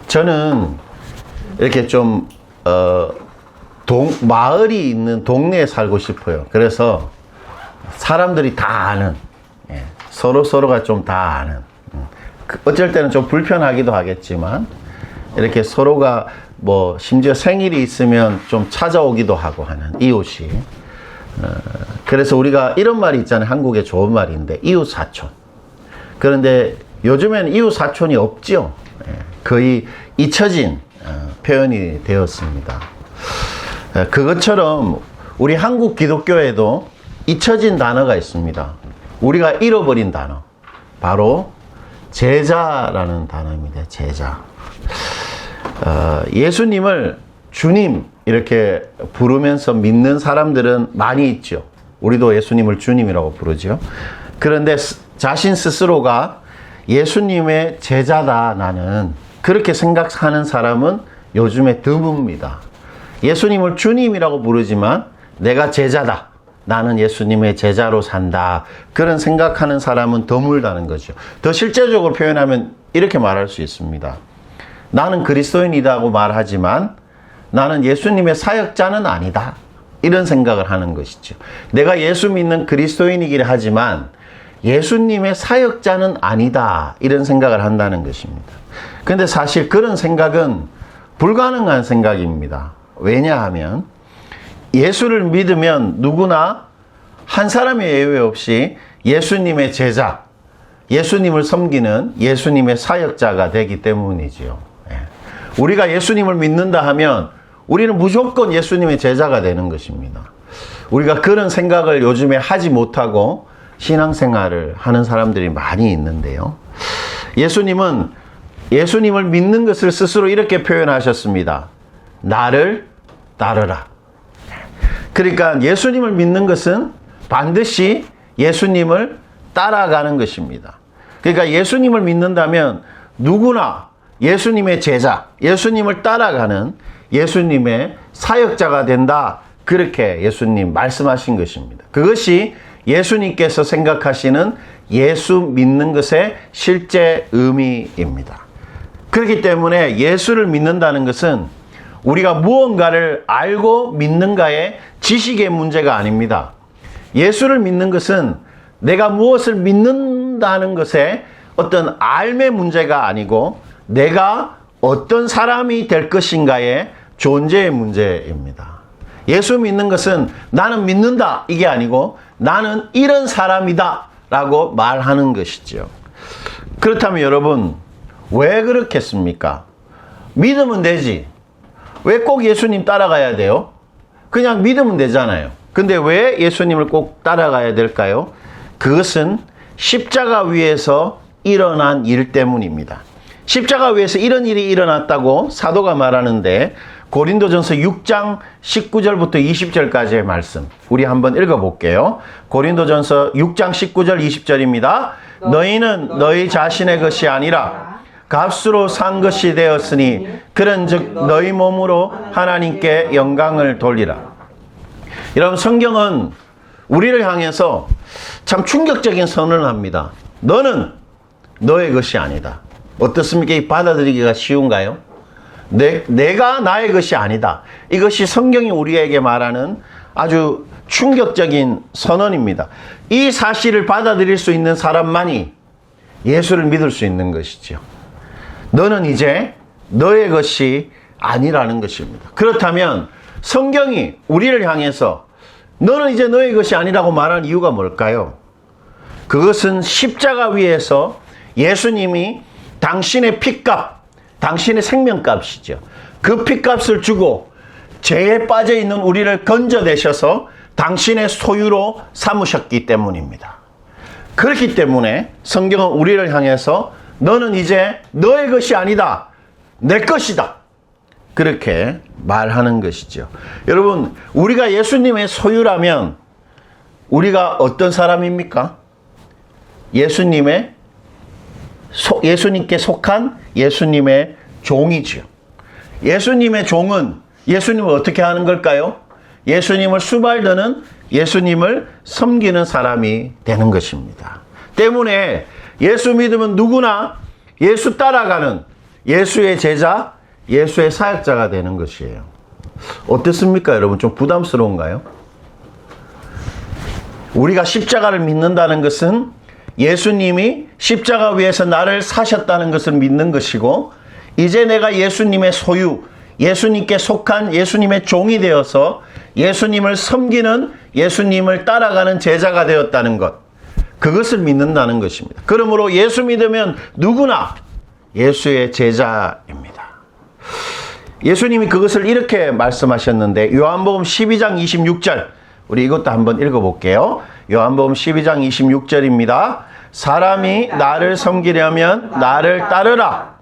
저는 이렇게 좀 마을이 있는 동네에 살고 싶어요. 그래서 사람들이 다 아는, 서로가 좀 다 아는, 어쩔 때는 좀 불편하기도 하겠지만 이렇게 서로가 뭐 심지어 생일이 있으면 좀 찾아오기도 하고 하는 이웃이. 그래서 우리가 이런 말이 있잖아요. 한국에 좋은 말인데 이웃 사촌. 그런데 요즘에는 이웃 사촌이 없죠. 거의 잊혀진 표현이 되었습니다. 그것처럼 우리 한국 기독교에도 잊혀진 단어가 있습니다. 우리가 잃어버린 단어, 바로 제자라는 단어입니다. 제자. 예수님을 주님 이렇게 부르면서 믿는 사람들은 많이 있죠. 우리도 예수님을 주님이라고 부르죠. 그런데 자신 스스로가 예수님의 제자다 나는, 그렇게 생각하는 사람은 요즘에 드뭅니다. 예수님을 주님이라고 부르지만 내가 제자다, 나는 예수님의 제자로 산다, 그런 생각하는 사람은 드물다는 거죠. 더 실제적으로 표현하면 이렇게 말할 수 있습니다. 나는 그리스도인이라고 말하지만 나는 예수님의 사역자는 아니다, 이런 생각을 하는 것이죠. 내가 예수 믿는 그리스도인이긴 하지만 예수님의 사역자는 아니다, 이런 생각을 한다는 것입니다. 그런데 사실 그런 생각은 불가능한 생각입니다. 왜냐하면 예수를 믿으면 누구나 한 사람의 예외 없이 예수님의 제자, 예수님을 섬기는 예수님의 사역자가 되기 때문이지요. 우리가 예수님을 믿는다 하면 우리는 무조건 예수님의 제자가 되는 것입니다. 우리가 그런 생각을 요즘에 하지 못하고 신앙생활을 하는 사람들이 많이 있는데요. 예수님은 예수님을 믿는 것을 스스로 이렇게 표현하셨습니다. 나를 따르라. 그러니까 예수님을 믿는 것은 반드시 예수님을 따라가는 것입니다. 그러니까 예수님을 믿는다면 누구나 예수님의 제자, 예수님을 따라가는 예수님의 사역자가 된다, 그렇게 예수님 말씀하신 것입니다. 그것이 예수님께서 생각하시는 예수 믿는 것의 실제 의미입니다. 그렇기 때문에 예수를 믿는다는 것은 우리가 무언가를 알고 믿는가의 지식의 문제가 아닙니다. 예수를 믿는 것은 내가 무엇을 믿는다는 것의 어떤 알의 문제가 아니고 내가 어떤 사람이 될 것인가의 존재의 문제입니다. 예수 믿는 것은 나는 믿는다, 이게 아니고 나는 이런 사람이다 라고 말하는 것이죠. 그렇다면 여러분, 왜 그렇겠습니까? 믿으면 되지. 왜 꼭 예수님 따라가야 돼요? 그냥 믿으면 되잖아요. 근데 왜 예수님을 꼭 따라가야 될까요? 그것은 십자가 위에서 일어난 일 때문입니다. 십자가 위에서 이런 일이 일어났다고 사도가 말하는데 고린도전서 6장 19절부터 20절까지의 말씀 우리 한번 읽어볼게요. 고린도전서 6장 19절 20절입니다. 너희는 너희 자신의 것이 아니라 값으로 산 것이 되었으니 그런즉 너희 몸으로 하나님께 영광을 돌리라. 여러분, 성경은 우리를 향해서 참 충격적인 선언을 합니다. 너는 너의 것이 아니다. 어떻습니까? 이 받아들이기가 쉬운가요? 내가 나의 것이 아니다. 이것이 성경이 우리에게 말하는 아주 충격적인 선언입니다. 이 사실을 받아들일 수 있는 사람만이 예수를 믿을 수 있는 것이죠. 너는 이제 너의 것이 아니라는 것입니다. 그렇다면 성경이 우리를 향해서 너는 이제 너의 것이 아니라고 말하는 이유가 뭘까요? 그것은 십자가 위에서 예수님이 당신의 피값, 당신의 생명값이죠. 그 피값을 주고 죄에 빠져있는 우리를 건져내셔서 당신의 소유로 삼으셨기 때문입니다. 그렇기 때문에 성경은 우리를 향해서 너는 이제 너의 것이 아니다, 내 것이다, 그렇게 말하는 것이죠. 여러분, 우리가 예수님의 소유라면 우리가 어떤 사람입니까? 예수님께 속한 예수님의 종이죠. 예수님의 종은 예수님을 어떻게 하는 걸까요? 예수님을 수발드는, 예수님을 섬기는 사람이 되는 것입니다. 때문에 예수 믿으면 누구나 예수 따라가는, 예수의 제자, 예수의 사역자가 되는 것이에요. 어떻습니까, 여러분? 좀 부담스러운가요? 우리가 십자가를 믿는다는 것은 예수님이 십자가 위에서 나를 사셨다는 것을 믿는 것이고, 이제 내가 예수님의 소유, 예수님께 속한 예수님의 종이 되어서 예수님을 섬기는, 예수님을 따라가는 제자가 되었다는 것, 그것을 믿는다는 것입니다. 그러므로 예수 믿으면 누구나 예수의 제자입니다. 예수님이 그것을 이렇게 말씀하셨는데, 요한복음 12장 26절, 우리 이것도 한번 읽어볼게요. 요한복음 12장 26절입니다. 사람이 나를 섬기려면 나를 따르라.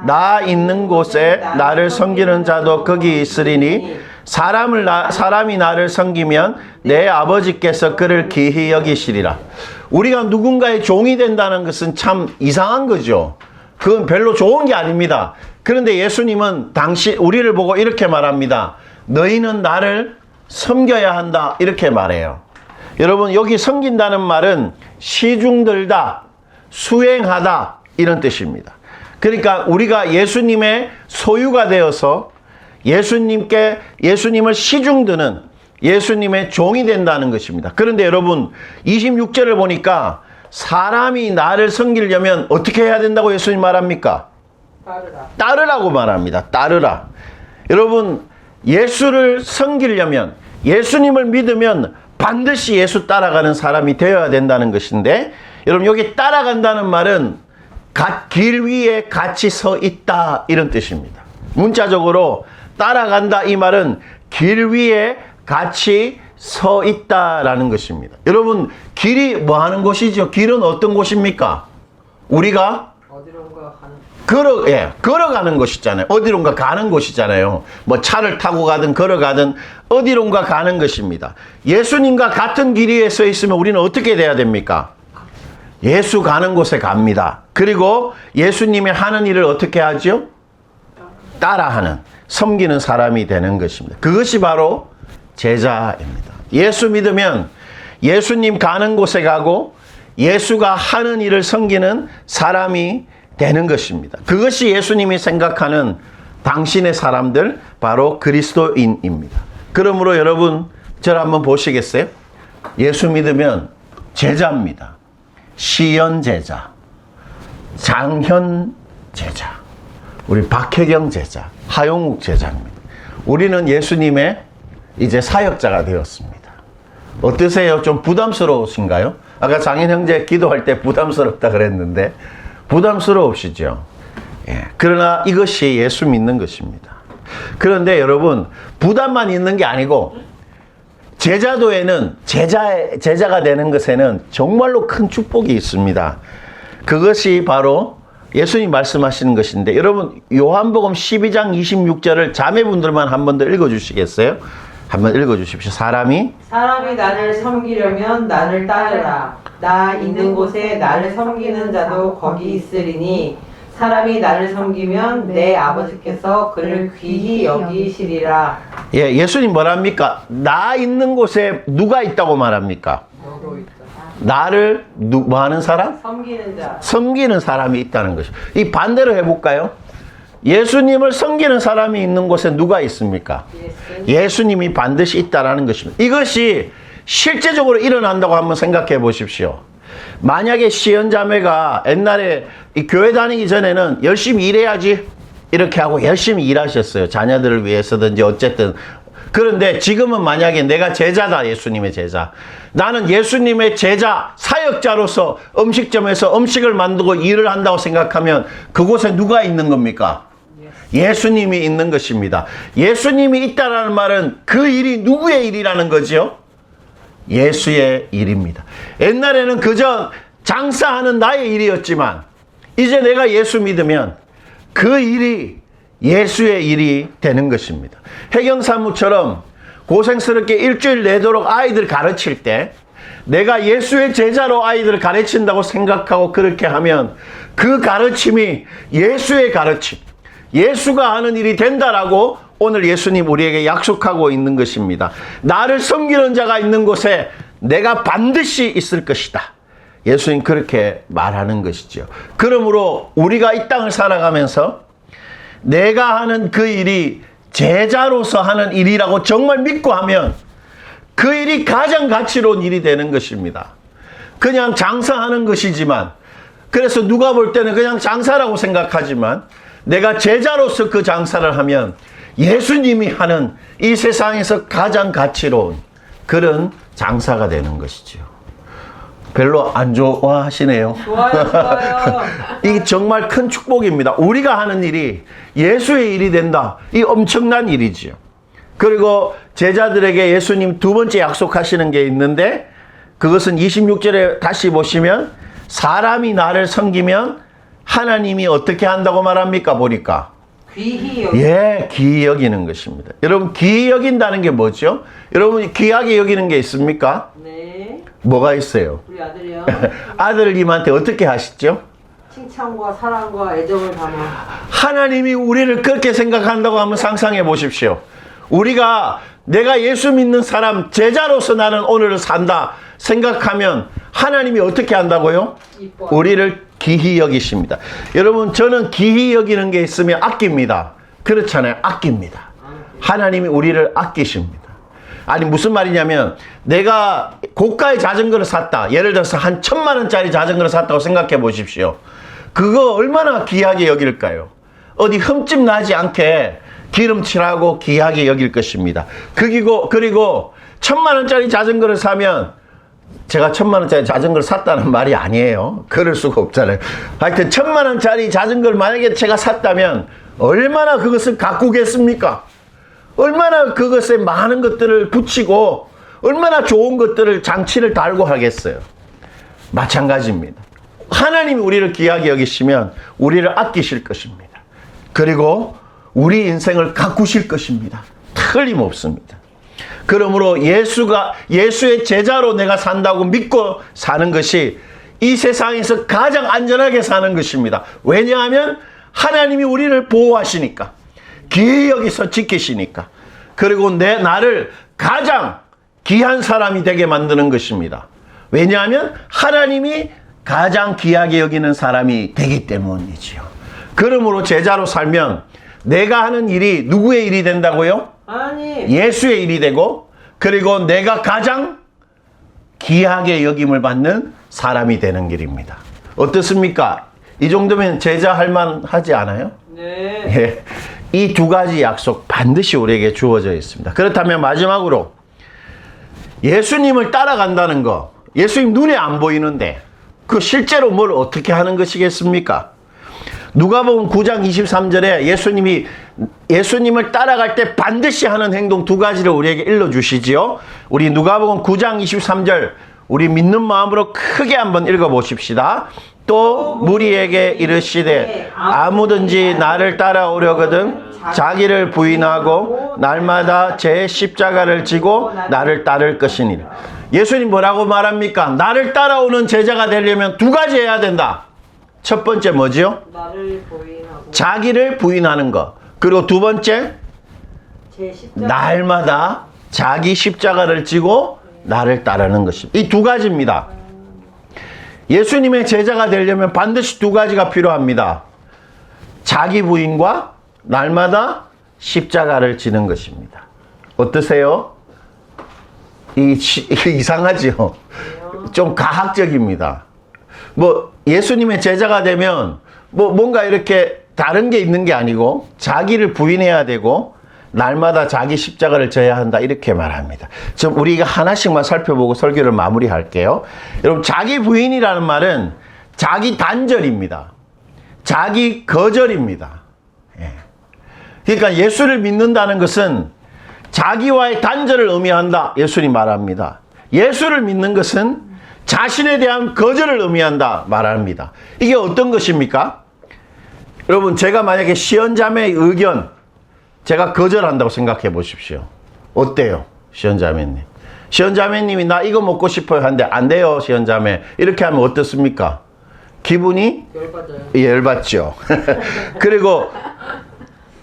나 있는 곳에 나를 섬기는 자도 거기 있으리니 사람이 나를 섬기면 내 아버지께서 그를 귀히 여기시리라. 우리가 누군가의 종이 된다는 것은 참 이상한 거죠. 그건 별로 좋은 게 아닙니다. 그런데 예수님은 우리를 보고 이렇게 말합니다. 너희는 나를 섬겨야 한다, 이렇게 말해요. 여러분, 여기 섬긴다는 말은 시중들다, 수행하다, 이런 뜻입니다. 그러니까 우리가 예수님의 소유가 되어서 예수님을 시중드는 예수님의 종이 된다는 것입니다. 그런데 여러분, 26절을 보니까 사람이 나를 섬기려면 어떻게 해야 된다고 예수님 말합니까? 따르라고 말합니다. 따르라. 여러분, 예수를 섬기려면, 예수님을 믿으면 반드시 예수 따라가는 사람이 되어야 된다는 것인데, 여러분, 여기 따라간다는 말은 길 위에 같이 서 있다, 이런 뜻입니다. 문자적으로 따라간다, 이 말은 길 위에 같이 서 있다라는 것입니다. 여러분, 길이 뭐 하는 곳이죠? 길은 어떤 곳입니까? 우리가 어디론가 가는 걸어가는 곳이잖아요. 어디론가 가는 곳이잖아요. 뭐 차를 타고 가든 걸어가든 어디론가 가는 것입니다. 예수님과 같은 길 위에 서 있으면 우리는 어떻게 돼야 됩니까? 예수 가는 곳에 갑니다. 그리고 예수님이 하는 일을 어떻게 하죠? 따라하는, 섬기는 사람이 되는 것입니다. 그것이 바로 제자입니다. 예수 믿으면 예수님 가는 곳에 가고 예수가 하는 일을 섬기는 사람이 되는 것입니다. 그것이 예수님이 생각하는 당신의 사람들, 바로 그리스도인입니다. 그러므로 여러분, 저를 한번 보시겠어요? 예수 믿으면 제자입니다. 시연 제자, 장현 제자, 우리 박혜경 제자, 하용욱 제자입니다. 우리는 예수님의 이제 사역자가 되었습니다. 어떠세요? 좀 부담스러우신가요? 아까 장인 형제 기도할 때 부담스럽다 그랬는데 부담스러우시죠? 예. 그러나 이것이 예수 믿는 것입니다. 그런데 여러분, 부담만 있는 게 아니고 제자도에는 제자가 되는 것에는 정말로 큰 축복이 있습니다. 그것이 바로 예수님 말씀하시는 것인데, 여러분, 요한복음 12장 26절을 자매분들만 한 번 더 읽어주시겠어요? 한번 읽어주십시오. 사람이 나를 섬기려면 나를 따르라. 나 있는 곳에 나를 섬기는 자도 거기 있으리니 사람이 나를 섬기면 내 아버지께서 그를 귀히 여기시리라. 예, 예수님 뭐랍니까? 나 있는 곳에 누가 있다고 말합니까? 너도 있다. 나를 뭐 하는 사람? 섬기는 자. 섬기는 사람이 있다는 것이죠. 이 반대로 해볼까요? 예수님을 섬기는 사람이 있는 곳에 누가 있습니까? 예수님이 반드시 있다라는 것입니다. 이것이 실제적으로 일어난다고 한번 생각해 보십시오. 만약에 시연자매가 옛날에 이 교회 다니기 전에는 열심히 일해야지 이렇게 하고 열심히 일하셨어요. 자녀들을 위해서든지 어쨌든. 그런데 지금은 만약에 내가 제자다, 예수님의 제자. 나는 예수님의 제자, 사역자로서 음식점에서 음식을 만들고 일을 한다고 생각하면 그곳에 누가 있는 겁니까? 예수님이 있는 것입니다. 예수님이 있다라는 말은 그 일이 누구의 일이라는 거죠? 예수의 일입니다. 옛날에는 그저 장사하는 나의 일이었지만 이제 내가 예수 믿으면 그 일이 예수의 일이 되는 것입니다. 해경사무처럼 고생스럽게 일주일 내도록 아이들 가르칠 때 내가 예수의 제자로 아이들을 가르친다고 생각하고 그렇게 하면 그 가르침이 예수의 가르침, 예수가 하는 일이 된다라고 오늘 예수님 우리에게 약속하고 있는 것입니다. 나를 섬기는 자가 있는 곳에 내가 반드시 있을 것이다. 예수님 그렇게 말하는 것이죠. 그러므로 우리가 이 땅을 살아가면서 내가 하는 그 일이 제자로서 하는 일이라고 정말 믿고 하면 그 일이 가장 가치로운 일이 되는 것입니다. 그냥 장사하는 것이지만, 그래서 누가 볼 때는 그냥 장사라고 생각하지만 내가 제자로서 그 장사를 하면 예수님이 하는 이 세상에서 가장 가치로운 그런 장사가 되는 것이죠. 별로 안 좋아하시네요. 좋아요, 좋아요. 이게 정말 큰 축복입니다. 우리가 하는 일이 예수의 일이 된다. 이 엄청난 일이지요. 그리고 제자들에게 예수님 두 번째 약속하시는 게 있는데, 그것은 26절에 다시 보시면 사람이 나를 섬기면 하나님이 어떻게 한다고 말합니까? 보니까 귀히 귀히 여기는 것입니다. 여러분, 귀히 여긴다는 게 뭐죠? 여러분, 귀하게 여기는 게 있습니까? 네. 뭐가 있어요? 우리 아들이요. 아들님한테 어떻게 하시죠? 칭찬과 사랑과 애정을 담아. 하나님이 우리를 그렇게 생각한다고 한번 상상해 보십시오. 우리가 내가 예수 믿는 사람, 제자로서 나는 오늘을 산다 생각하면 하나님이 어떻게 한다고요? 이뻐. 우리를 귀히 여기십니다. 여러분, 저는 귀히 여기는 게 있으면 아낍니다. 그렇잖아요. 아낍니다. 하나님이 우리를 아끼십니다. 아니, 무슨 말이냐면 내가 고가의 자전거를 샀다. 예를 들어서 한 1,000만 원짜리 자전거를 샀다고 생각해 보십시오. 그거 얼마나 귀하게 여길까요? 어디 흠집 나지 않게 기름칠하고 귀하게 여길 것입니다. 그리고 1,000만 원짜리 자전거를 사면, 제가 1,000만 원짜리 자전거를 샀다는 말이 아니에요. 그럴 수가 없잖아요. 하여튼 1,000만 원짜리 자전거를 만약에 제가 샀다면 얼마나 그것을 가꾸겠습니까? 얼마나 그것에 많은 것들을 붙이고 얼마나 좋은 것들을 장치를 달고 하겠어요. 마찬가지입니다. 하나님이 우리를 귀하게 여기시면 우리를 아끼실 것입니다. 그리고 우리 인생을 가꾸실 것입니다. 틀림없습니다. 그러므로 예수의 제자로 내가 산다고 믿고 사는 것이 이 세상에서 가장 안전하게 사는 것입니다. 왜냐하면 하나님이 우리를 보호하시니까, 귀히 여기서 지키시니까, 그리고 나를 가장 귀한 사람이 되게 만드는 것입니다. 왜냐하면 하나님이 가장 귀하게 여기는 사람이 되기 때문이지요. 그러므로 제자로 살면 내가 하는 일이 누구의 일이 된다고요? 아니. 예수의 일이 되고, 그리고 내가 가장 귀하게 여김을 받는 사람이 되는 길입니다. 어떻습니까? 이 정도면 제자할 만하지 않아요? 네. 예. 이 두 가지 약속 반드시 우리에게 주어져 있습니다. 그렇다면 마지막으로 예수님을 따라간다는 거, 예수님 눈에 안 보이는데 그 실제로 뭘 어떻게 하는 것이겠습니까? 누가복음 9장 23절에 예수님을 따라갈 때 반드시 하는 행동 두 가지를 우리에게 일러주시지요. 우리 누가복음 9장 23절 우리 믿는 마음으로 크게 한번 읽어보십시다. 또 무리에게 이르시되 아무든지 나를 따라오려거든 자기를 부인하고 날마다 제 십자가를 지고 나를 따를 것이니라. 예수님 뭐라고 말합니까? 나를 따라오는 제자가 되려면 두 가지 해야 된다. 첫 번째 뭐지요? 나를 부인하고 자기를 부인하는 것. 그리고 두 번째, 제 십자가. 날마다 자기 십자가를 지고 나를 따르는 것입니다. 이 두 가지입니다. 예수님의 제자가 되려면 반드시 두 가지가 필요합니다. 자기 부인과 날마다 십자가를 지는 것입니다. 어떠세요? 이상하죠? 좀 가학적입니다. 예수님의 제자가 되면 뭔가 이렇게 다른 게 있는 게 아니고 자기를 부인해야 되고 날마다 자기 십자가를 져야 한다, 이렇게 말합니다. 좀 우리가 하나씩만 살펴보고 설교를 마무리할게요. 여러분, 자기 부인이라는 말은 자기 단절입니다. 자기 거절입니다. 예. 그러니까 예수를 믿는다는 것은 자기와의 단절을 의미한다, 예수님 말합니다. 예수를 믿는 것은 자신에 대한 거절을 의미한다 말합니다. 이게 어떤 것입니까? 여러분, 제가 만약에 시연자매의 의견 제가 거절한다고 생각해 보십시오. 어때요? 시연자매님. 시연자매님이 나 이거 먹고 싶어요 하는데 안 돼요, 시연자매. 이렇게 하면 어떻습니까? 기분이 열받아요. 열받죠. 그리고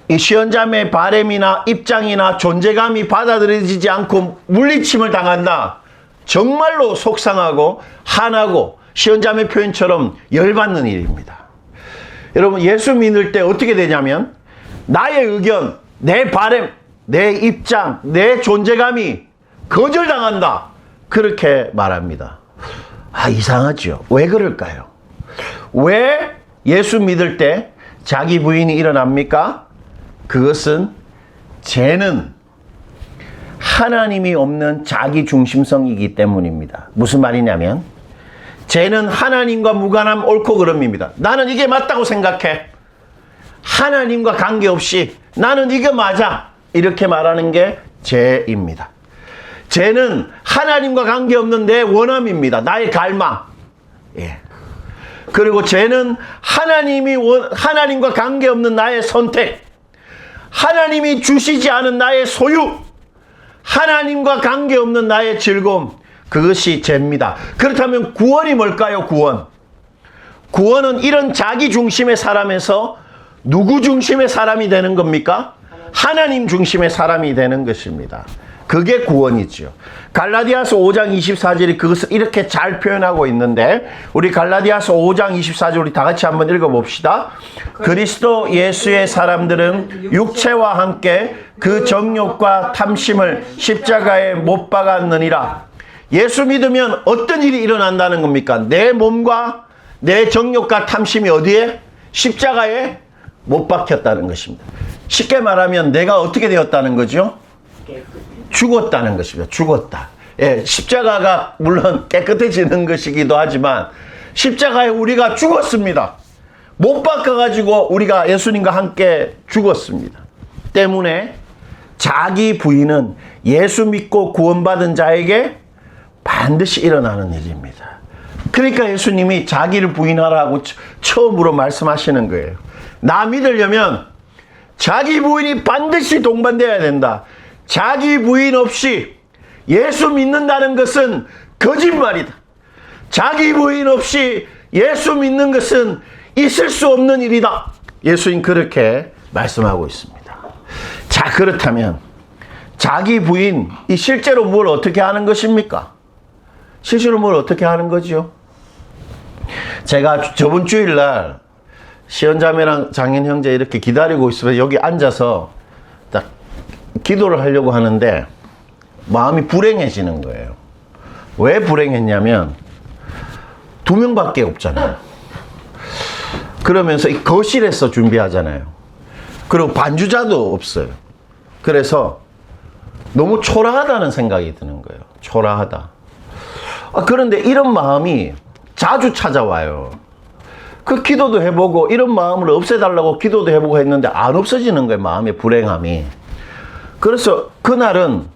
이 시연자매의 바램이나 입장이나 존재감이 받아들여지지 않고 물리침을 당한다. 정말로 속상하고 화나고 시연자매 표현처럼 열받는 일입니다. 여러분, 예수 믿을 때 어떻게 되냐면 나의 의견, 내 바람, 내 입장, 내 존재감이 거절당한다. 그렇게 말합니다. 아, 이상하죠. 왜 그럴까요? 왜 예수 믿을 때 자기 부인이 일어납니까? 그것은 죄는 하나님이 없는 자기 중심성이기 때문입니다. 무슨 말이냐면 죄는 하나님과 무관한 옳고 그름입니다. 나는 이게 맞다고 생각해. 하나님과 관계없이 나는 이게 맞아. 이렇게 말하는 게 죄입니다. 죄는 하나님과 관계없는 내 원함입니다. 나의 갈망. 예. 그리고 죄는 하나님과 관계없는 나의 선택. 하나님이 주시지 않은 나의 소유. 하나님과 관계없는 나의 즐거움. 그것이 죄입니다. 그렇다면 구원이 뭘까요? 구원은 이런 자기 중심의 사람에서 누구 중심의 사람이 되는 겁니까? 하나님 중심의 사람이 되는 것입니다. 그게 구원이죠. 갈라디아서 5장 24절이 그것을 이렇게 잘 표현하고 있는데 우리 갈라디아서 5장 24절 우리 다 같이 한번 읽어봅시다. 그리스도 예수의 사람들은 육체와 함께 그 정욕과 탐심을 십자가에 못 박았느니라. 예수 믿으면 어떤 일이 일어난다는 겁니까? 내 몸과 내 정욕과 탐심이 어디에? 십자가에 못 박혔다는 것입니다. 쉽게 말하면 내가 어떻게 되었다는 거죠? 죽었다는 것입니다. 죽었다. 예, 십자가가 물론 깨끗해지는 것이기도 하지만 십자가에 우리가 죽었습니다. 못 박혀가지고 우리가 예수님과 함께 죽었습니다. 때문에 자기 부인은 예수 믿고 구원받은 자에게 반드시 일어나는 일입니다. 그러니까 예수님이 자기를 부인하라고 처음으로 말씀하시는 거예요. 나 믿으려면 자기 부인이 반드시 동반되어야 된다. 자기 부인 없이 예수 믿는다는 것은 거짓말이다. 자기 부인 없이 예수 믿는 것은 있을 수 없는 일이다. 예수님 그렇게 말씀하고 있습니다. 자, 그렇다면 자기 부인이 실제로 뭘 어떻게 하는 것입니까? 실제로 뭘 어떻게 하는 거죠? 제가 저번 주일날 시언자매랑 장인 형제 이렇게 기다리고 있으면 여기 앉아서 딱 기도를 하려고 하는데 마음이 불행해지는 거예요. 왜 불행했냐면 2명밖에 없잖아요. 그러면서 이 거실에서 준비하잖아요. 그리고 반주자도 없어요. 그래서 너무 초라하다는 생각이 드는 거예요. 초라하다. 그런데 이런 마음이 자주 찾아와요. 그 기도도 해보고 이런 마음을 없애달라고 기도도 해보고 했는데 안 없어지는 거예요. 마음의 불행함이. 그래서 그날은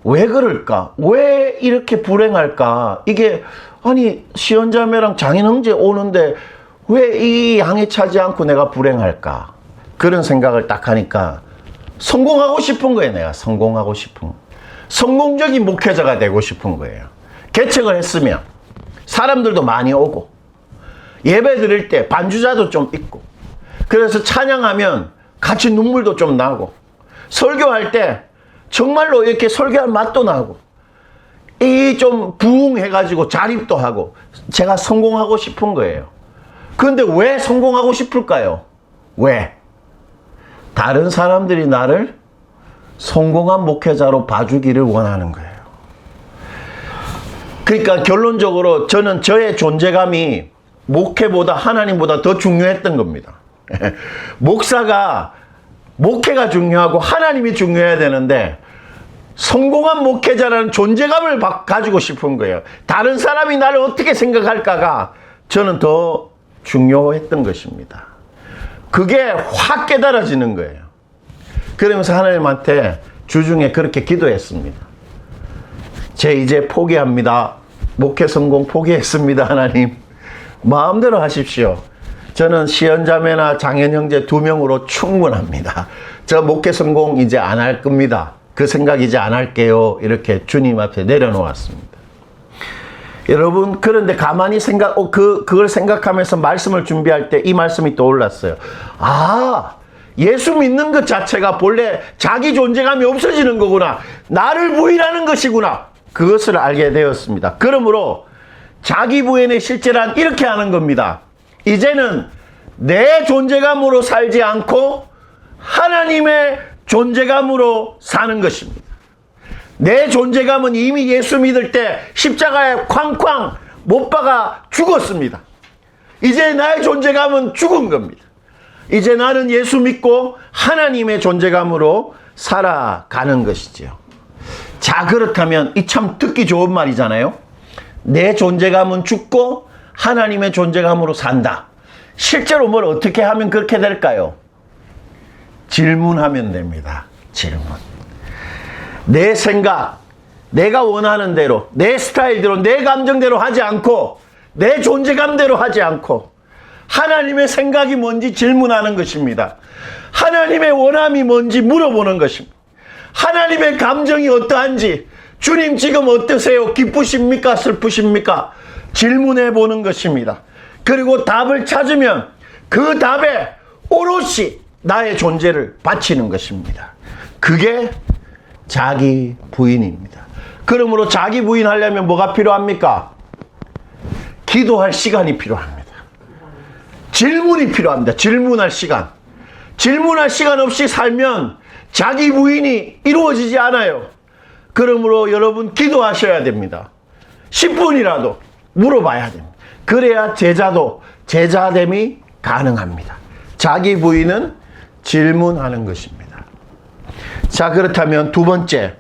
왜 그럴까? 왜 이렇게 불행할까? 이게 아니 시언자매랑 장인 형제 오는데 왜 이 양에 차지 않고 내가 불행할까? 그런 생각을 딱 하니까 성공하고 싶은 거예요. 내가 성공하고 싶은 성공적인 목회자가 되고 싶은 거예요. 개척을 했으면 사람들도 많이 오고 예배 드릴 때 반주자도 좀 있고 그래서 찬양하면 같이 눈물도 좀 나고 설교할 때 정말로 이렇게 설교할 맛도 나고 이 좀 부흥해가지고 자립도 하고 제가 성공하고 싶은 거예요. 그런데 왜 성공하고 싶을까요? 왜? 다른 사람들이 나를 성공한 목회자로 봐주기를 원하는 거예요. 그러니까 결론적으로 저는 저의 존재감이 목회보다 하나님보다 더 중요했던 겁니다. 목회가 중요하고 하나님이 중요해야 되는데 성공한 목회자라는 존재감을 가지고 싶은 거예요. 다른 사람이 나를 어떻게 생각할까가 저는 더 중요했던 것입니다. 그게 확 깨달아지는 거예요. 그러면서 하나님한테 주중에 그렇게 기도했습니다. 제 이제 포기합니다. 목회 성공 포기했습니다. 하나님 마음대로 하십시오. 저는 시언자매나 장인 형제 2명으로 충분합니다. 저 목회 성공 이제 안 할 겁니다. 그 생각 이제 안 할게요. 이렇게 주님 앞에 내려놓았습니다. 여러분 그런데 가만히 그걸 생각하면서 말씀을 준비할 때 이 말씀이 떠올랐어요. 예수 믿는 것 자체가 본래 자기 존재감이 없어지는 거구나. 나를 부인하는 것이구나. 그것을 알게 되었습니다. 그러므로 자기 부인의 실제란 이렇게 하는 겁니다. 이제는 내 존재감으로 살지 않고 하나님의 존재감으로 사는 것입니다. 내 존재감은 이미 예수 믿을 때 십자가에 쾅쾅 못 박아 죽었습니다. 이제 나의 존재감은 죽은 겁니다. 이제 나는 예수 믿고 하나님의 존재감으로 살아가는 것이지요. 자, 그렇다면 이 참 듣기 좋은 말이잖아요. 내 존재감은 죽고 하나님의 존재감으로 산다. 실제로 뭘 어떻게 하면 그렇게 될까요? 질문하면 됩니다. 질문. 내 생각, 내가 원하는 대로, 내 스타일대로, 내 감정대로 하지 않고, 내 존재감대로 하지 않고, 하나님의 생각이 뭔지 질문하는 것입니다. 하나님의 원함이 뭔지 물어보는 것입니다. 하나님의 감정이 어떠한지, 주님 지금 어떠세요? 기쁘십니까? 슬프십니까? 질문해 보는 것입니다. 그리고 답을 찾으면 그 답에 오롯이 나의 존재를 바치는 것입니다. 그게 자기 부인입니다. 그러므로 자기 부인하려면 뭐가 필요합니까? 기도할 시간이 필요합니다. 질문이 필요합니다. 질문할 시간. 질문할 시간 없이 살면 자기 부인이 이루어지지 않아요. 그러므로 여러분 기도하셔야 됩니다. 10분이라도 물어봐야 됩니다. 그래야 제자도 제자됨이 가능합니다. 자기 부인은 질문하는 것입니다. 자, 그렇다면 두 번째,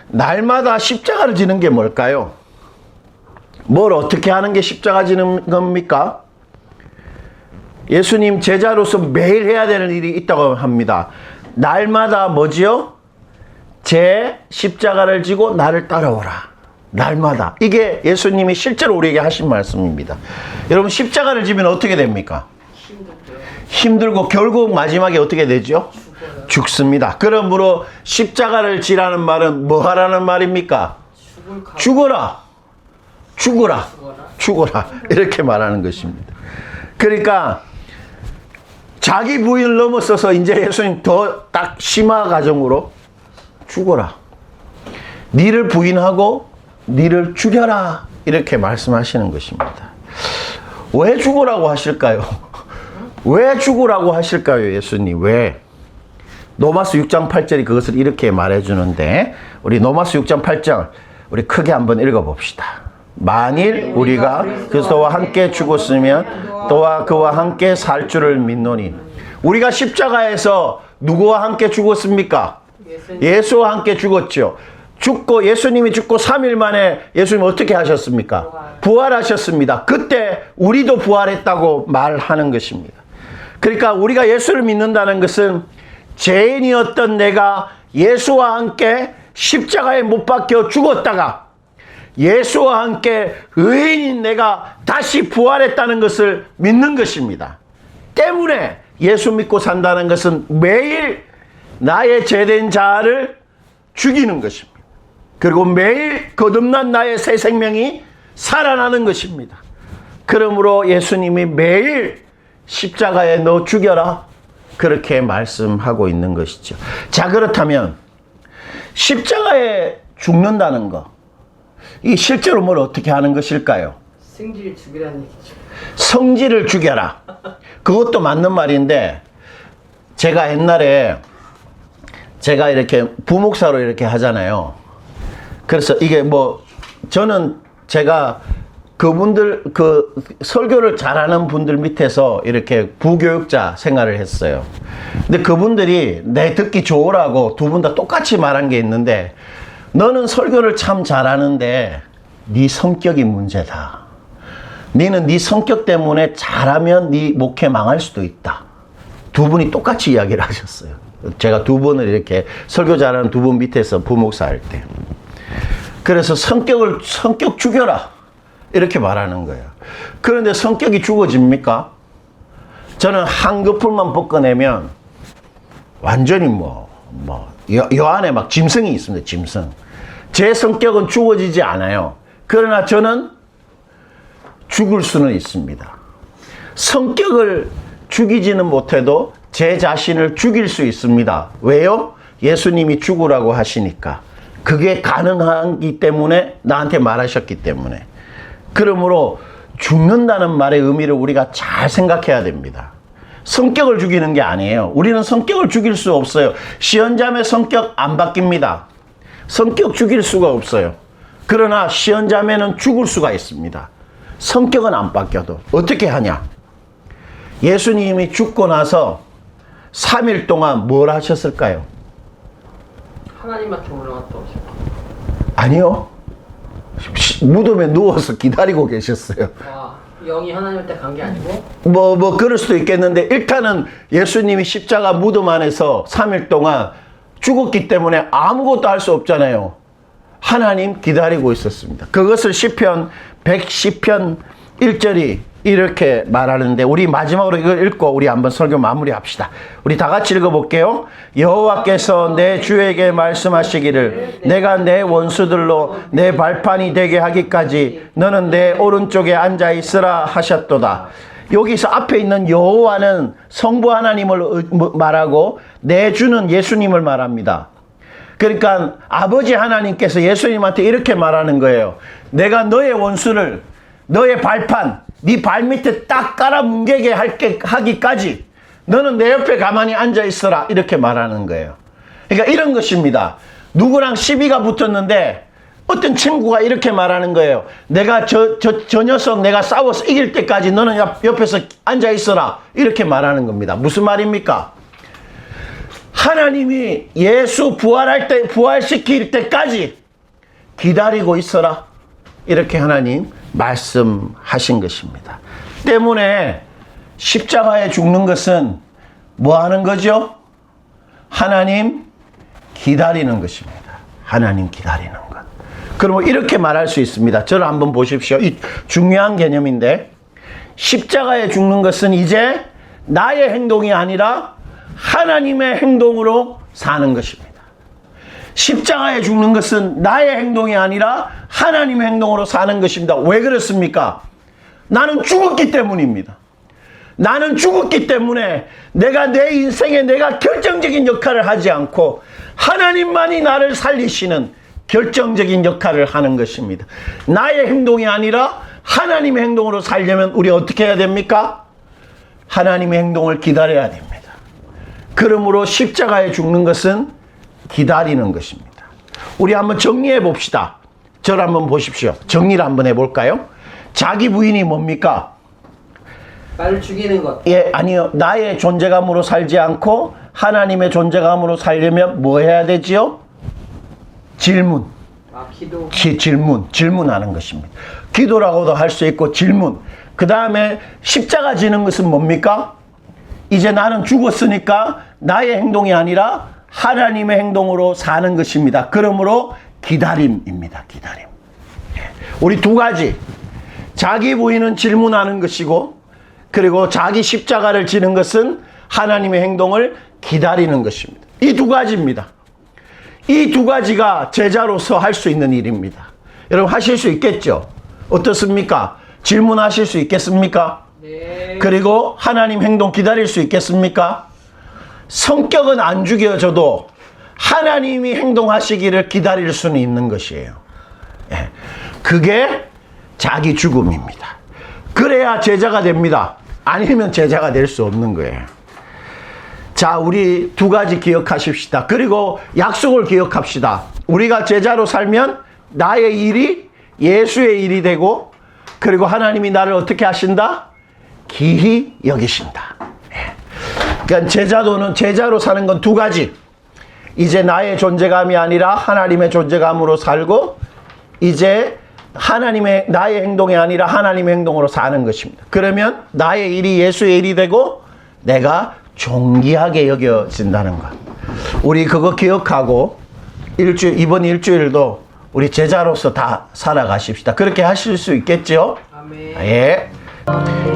날마다 십자가를 지는 게 뭘까요? 뭘 어떻게 하는 게 십자가 지는 겁니까? 예수님 제자로서 매일 해야 되는 일이 있다고 합니다. 날마다 뭐지요? 제 십자가를 지고 나를 따라오라. 날마다. 이게 예수님이 실제로 우리에게 하신 말씀입니다. 여러분, 십자가를 지면 어떻게 됩니까? 힘들고 결국 마지막에 어떻게 되죠? 죽습니다. 그러므로 십자가를 지라는 말은 뭐 하라는 말입니까? 죽어라. 죽어라. 죽어라. 이렇게 말하는 것입니다. 그러니까 자기 부인을 넘어서서 이제 예수님 더 딱 심화 과정으로 죽어라. 니를 부인하고 니를 죽여라. 이렇게 말씀하시는 것입니다. 왜 죽으라고 하실까요? 왜 죽으라고 하실까요, 예수님? 왜? 노마스 6장 8절이 그것을 이렇게 말해주는데, 우리 노마스 6장 8절 우리 크게 한번 읽어봅시다. 만일 우리가 그리스도와 함께 죽었으면 또한 그와 함께 살 줄을 믿노니. 우리가 십자가에서 누구와 함께 죽었습니까? 예수와 함께 죽었죠. 죽고 예수님이 죽고 3일 만에 예수님 어떻게 하셨습니까? 부활하셨습니다. 그때 우리도 부활했다고 말하는 것입니다. 그러니까 우리가 예수를 믿는다는 것은 죄인이었던 내가 예수와 함께 십자가에 못 박혀 죽었다가 예수와 함께 의인인 내가 다시 부활했다는 것을 믿는 것입니다. 때문에 예수 믿고 산다는 것은 매일 나의 죄된 자아를 죽이는 것입니다. 그리고 매일 거듭난 나의 새 생명이 살아나는 것입니다. 그러므로 예수님이 매일 십자가에 너 죽여라. 그렇게 말씀하고 있는 것이죠. 자, 그렇다면 십자가에 죽는다는 거, 이 실제로 뭘 어떻게 하는 것일까요? 성질을 죽이라는 얘기죠. 성질을 죽여라. 그것도 맞는 말인데, 제가 옛날에 제가 이렇게 부목사로 이렇게 하잖아요. 그래서 이게 뭐 저는 제가 그분들 그 설교를 잘하는 분들 밑에서 이렇게 부교육자 생활을 했어요. 근데 그분들이 내 듣기 좋으라고 두 분 다 똑같이 말한 게 있는데, 너는 설교를 참 잘하는데 네 성격이 문제다. 너는 네 성격 때문에 잘하면 네 목회 망할 수도 있다. 두 분이 똑같이 이야기를 하셨어요. 제가 두 분을 이렇게 설교 잘하는 두 분 밑에서 부목사 할 때. 그래서 성격 죽여라. 이렇게 말하는 거예요. 그런데 성격이 죽어집니까? 저는 한 거풀만 벗겨내면 완전히 요 안에 막 짐승이 있습니다. 짐승. 제 성격은 죽어지지 않아요. 그러나 저는 죽을 수는 있습니다. 성격을 죽이지는 못해도 제 자신을 죽일 수 있습니다. 왜요? 예수님이 죽으라고 하시니까. 그게 가능하기 때문에 나한테 말하셨기 때문에. 그러므로 죽는다는 말의 의미를 우리가 잘 생각해야 됩니다. 성격을 죽이는 게 아니에요. 우리는 성격을 죽일 수 없어요. 시헌자매 성격 안 바뀝니다. 성격 죽일 수가 없어요. 그러나 시헌자매는 죽을 수가 있습니다. 성격은 안 바뀌어도. 어떻게 하냐? 예수님이 죽고 나서 3일 동안 뭘 하셨을까요? 하나님한테 올라갔다 오시고. 아니요. 무덤에 누워서 기다리고 계셨어요. 와, 영이 하나님한테 간 게 아니고? 뭐 그럴 수도 있겠는데 일단은 예수님이 십자가 무덤 안에서 3일 동안 죽었기 때문에 아무것도 할 수 없잖아요. 하나님 기다리고 있었습니다. 그것을 시편 110편 1절이 이렇게 말하는데 우리 마지막으로 이걸 읽고 우리 한번 설교 마무리합시다. 우리 다 같이 읽어볼게요. 여호와께서 내 주에게 말씀하시기를 내가 내 원수들로 내 발판이 되게 하기까지 너는 내 오른쪽에 앉아 있으라 하셨도다. 여기서 앞에 있는 여호와는 성부 하나님을 말하고 내 주는 예수님을 말합니다. 그러니까 아버지 하나님께서 예수님한테 이렇게 말하는 거예요. 내가 너의 원수를 너의 발판, 네 발밑에 딱 깔아뭉개게 하기까지 너는 내 옆에 가만히 앉아 있어라 이렇게 말하는 거예요. 그러니까 이런 것입니다. 누구랑 시비가 붙었는데 어떤 친구가 이렇게 말하는 거예요. 내가 저 녀석 내가 싸워서 이길 때까지 너는 옆에서 앉아 있어라 이렇게 말하는 겁니다. 무슨 말입니까? 하나님이 예수 부활시킬 때까지 기다리고 있어라 이렇게 하나님 말씀하신 것입니다. 때문에 십자가에 죽는 것은 뭐 하는 거죠? 하나님 기다리는 것입니다. 하나님 기다리는 것. 그러면 이렇게 말할 수 있습니다. 저를 한번 보십시오. 이 중요한 개념인데 십자가에 죽는 것은 이제 나의 행동이 아니라 하나님의 행동으로 사는 것입니다. 십자가에 죽는 것은 나의 행동이 아니라 하나님의 행동으로 사는 것입니다. 왜 그렇습니까? 나는 죽었기 때문입니다. 나는 죽었기 때문에 내가 내 인생에 내가 결정적인 역할을 하지 않고 하나님만이 나를 살리시는 결정적인 역할을 하는 것입니다. 나의 행동이 아니라 하나님의 행동으로 살려면 우리 어떻게 해야 됩니까? 하나님의 행동을 기다려야 됩니다. 그러므로 십자가에 죽는 것은 기다리는 것입니다. 우리 한번 정리해 봅시다. 저를 한번 보십시오. 정리를 한번 해볼까요? 자기 부인이 뭡니까? 나를 죽이는 것. 예, 아니요. 나의 존재감으로 살지 않고 하나님의 존재감으로 살려면 뭐 해야 되지요? 질문. 기도. 질문하는 것입니다. 기도라고도 할 수 있고 질문. 그 다음에 십자가 지는 것은 뭡니까? 이제 나는 죽었으니까 나의 행동이 아니라 하나님의 행동으로 사는 것입니다. 그러므로 기다림입니다. 기다림. 우리 두 가지. 자기 부인은 질문하는 것이고 그리고 자기 십자가를 지는 것은 하나님의 행동을 기다리는 것입니다. 이 두 가지입니다. 이 두 가지가 제자로서 할 수 있는 일입니다. 여러분 하실 수 있겠죠? 어떻습니까? 질문하실 수 있겠습니까? 네. 그리고 하나님 행동 기다릴 수 있겠습니까? 성격은 안 죽여져도 하나님이 행동하시기를 기다릴 수는 있는 것이에요. 예. 그게 자기 죽음입니다. 그래야 제자가 됩니다. 아니면 제자가 될 수 없는 거예요. 자, 우리 두 가지 기억하십시다. 그리고 약속을 기억합시다. 우리가 제자로 살면 나의 일이 예수의 일이 되고 그리고 하나님이 나를 어떻게 하신다? 기히 여기신다. 그러니까 제자로 사는 건 두 가지. 이제 나의 존재감이 아니라 하나님의 존재감으로 살고 이제 나의 행동이 아니라 하나님의 행동으로 사는 것입니다. 그러면 나의 일이 예수의 일이 되고 내가 존귀하게 여겨진다는 것. 우리 그거 기억하고 이번 일주일도 우리 제자로서 다 살아가십시다. 그렇게 하실 수 있겠죠? 아멘. 예.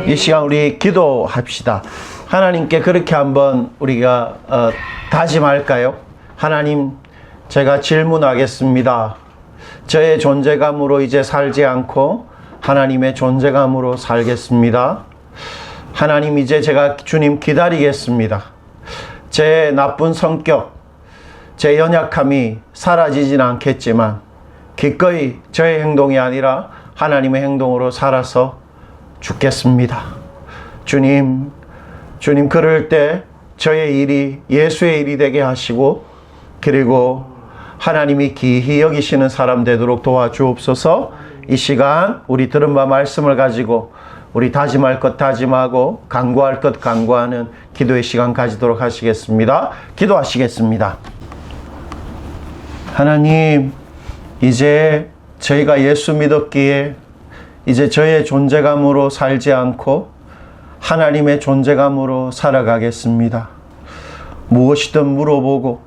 이 시간 우리 기도합시다. 하나님께 그렇게 한번 우리가 다짐할까요? 하나님, 제가 질문하겠습니다. 저의 존재감으로 이제 살지 않고 하나님의 존재감으로 살겠습니다. 하나님, 이제 제가 주님 기다리겠습니다. 제 나쁜 성격, 제 연약함이 사라지진 않겠지만 기꺼이 저의 행동이 아니라 하나님의 행동으로 살아서 죽겠습니다. 주님, 주님, 그럴 때 저의 일이 예수의 일이 되게 하시고, 그리고 하나님이 기히 여기시는 사람 되도록 도와주옵소서. 이 시간 우리 들은 바 말씀을 가지고 우리 다짐할 것 다짐하고 간구할 것 간구하는 기도의 시간 가지도록 하시겠습니다. 기도하시겠습니다. 하나님, 이제 저희가 예수 믿었기에 이제 저의 존재감으로 살지 않고 하나님의 존재감으로 살아가겠습니다. 무엇이든 물어보고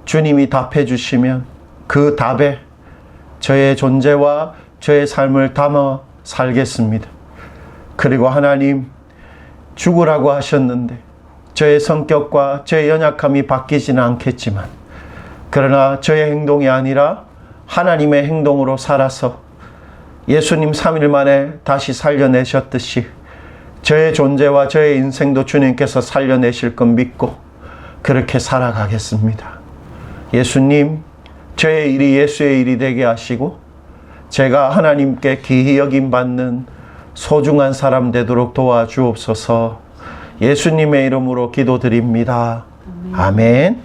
주님이 답해 주시면 그 답에 저의 존재와 저의 삶을 담아 살겠습니다. 그리고 하나님, 죽으라고 하셨는데 저의 성격과 저의 연약함이 바뀌지는 않겠지만, 그러나 저의 행동이 아니라 하나님의 행동으로 살아서 예수님 3일 만에 다시 살려내셨듯이 저의 존재와 저의 인생도 주님께서 살려내실 것 믿고 그렇게 살아가겠습니다. 예수님, 저의 일이 예수의 일이 되게 하시고 제가 하나님께 기히 여김받는 소중한 사람 되도록 도와주옵소서. 예수님의 이름으로 기도드립니다. 아멘.